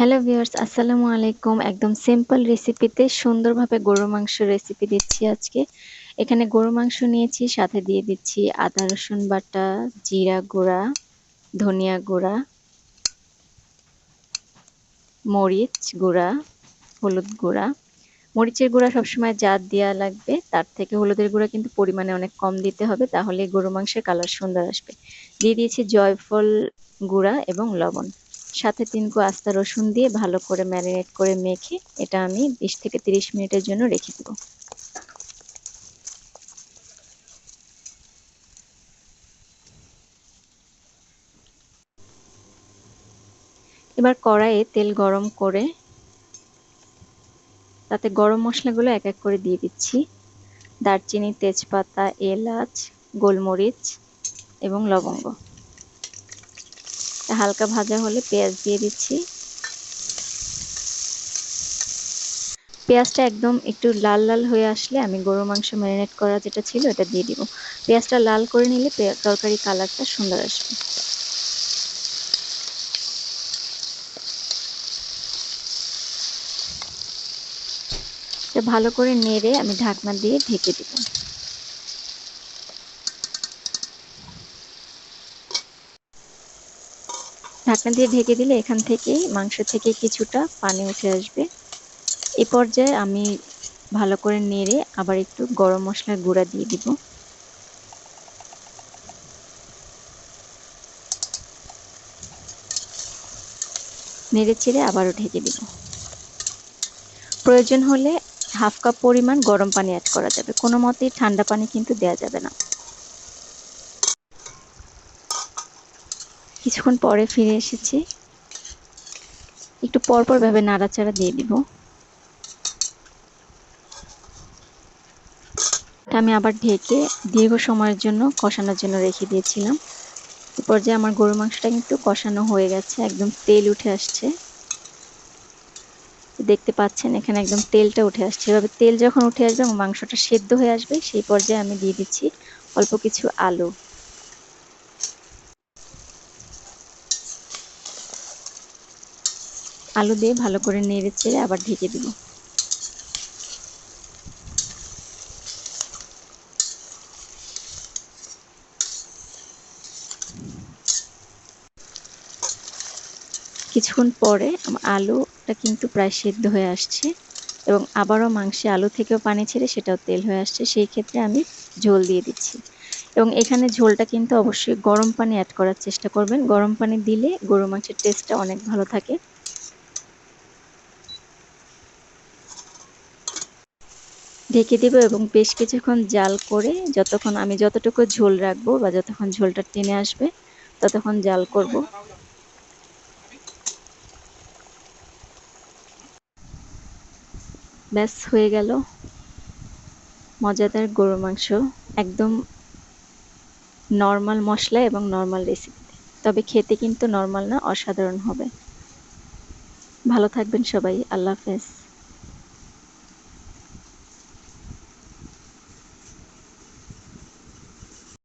Hello viewers, আসসালামু আলাইকুম। একদম সিম্পল রেসিপিতে সুন্দরভাবে গরুর মাংস রেসিপি দিচ্ছি আজকে। এখানে গরুর মাংস নিয়েছি, সাথে দিয়ে দিচ্ছি আদা রসুন বাটা, জিরা গুঁড়া, ধনিয়া গুঁড়া, মরিচ গুঁড়া, হলুদ গুঁড়া। মরিচের গুঁড়া সবসময় যা দেওয়া লাগবে তার থেকে হলুদের গুঁড়া কিন্তু পরিমাণে অনেক কম দিতে হবে, তাহলে গরু মাংসের কালার সুন্দর আসবে। দিয়ে দিয়েছি জয়ফল গুঁড়া এবং লবণ। সাথে 3 কোয়া আস্ত রসুন দিয়ে ভালো করে ম্যারিনেট করে মেখে এটা আমি 20 থেকে 30 মিনিটের জন্য রেখে দেব। এবার কড়াইয়ে তেল গরম করে তাতে গরম মশলাগুলো এক এক করে দিয়ে দিচ্ছি। দারচিনি, তেজপাতা, এলাচ, গোলমরিচ এবং লবঙ্গ। হালকা ভাজা হলে পেঁয়াজ দিয়ে দিচ্ছি। পেঁয়াজটা একদম একটু লাল লাল হয়ে আসলে আমি গরুর মাংস ম্যারিনেট করা যেটা ছিল এটা দিয়ে দিব। পেঁয়াজটা লাল করে নিলে তরকারি কালারটা সুন্দর আসবে। এটা ভালো করে নেড়ে আমি ঢাকনা দিয়ে ঢেকে দিব। ঢাকনা দিয়ে ঢেকে দিলে এখান থেকে মাংস থেকে কিছুটা পানি উঠে আসবে। এই পর্যায়ে আমি ভালো করে নেড়ে আবার একটু গরম মশলার গুঁড়া দিয়ে দিব। নেড়ে চেড়ে আবারও ঢেকে দিব। প্রয়োজন হলে হাফ কাপ পরিমাণ গরম পানি অ্যাড করা যাবে, কোনো মতেই ঠান্ডা পানি কিন্তু দেওয়া যাবে না। কিছুক্ষণ পরে ফিরে এসেছি। একটু পরপর ভাবে নাড়াচাড়া দিয়ে দিব। আমি আবার ঢেকে দীর্ঘ সময়ের জন্য কষানোর জন্য রেখে দিয়েছিলাম। এই পর্যায়ে আমার গরুর মাংসটা কিন্তু কষানো হয়ে গেছে, একদম তেল উঠে আসছে। দেখতে পাচ্ছেন এখানে একদম তেলটা উঠে আসছে। এভাবে তেল যখন উঠে আসবে এবং মাংসটা সেদ্ধ হয়ে আসবে সেই পর্যায়ে আমি দিয়ে দিচ্ছি অল্প কিছু আলু। আলু দিয়ে ভালো করে নেড়ে চেড়ে আবার ঢেকে দিব। কিছুক্ষণ পরে আমার আলুটা কিন্তু প্রায় সেদ্ধ হয়ে আসছে এবং আবারও মাংসে আলু থেকেও পানি ছেড়ে সেটাও তেল হয়ে আসছে। সেই ক্ষেত্রে আমি ঝোল দিয়ে দিচ্ছি এবং এখানে ঝোলটা কিন্তু অবশ্যই গরম পানি অ্যাড করার চেষ্টা করবেন। গরম পানি দিলে গরু মাংসের টেস্টটা অনেক ভালো থাকে। ঢেকে দিব এবং বেশ কিছুক্ষণ জাল করে আমি যতটুকু ঝোল রাখবো বা যতক্ষণ ঝোলটা টেনে আসবে ততক্ষণ জাল করব। ব্যাস হয়ে গেল মজাদার গরুর মাংস, একদম নর্মাল মশলা এবং নর্মাল রেসিপিতে। তবে খেতে কিন্তু নর্মাল না, অসাধারণ হবে। ভালো থাকবেন সবাই। আল্লাহ হাফেজ।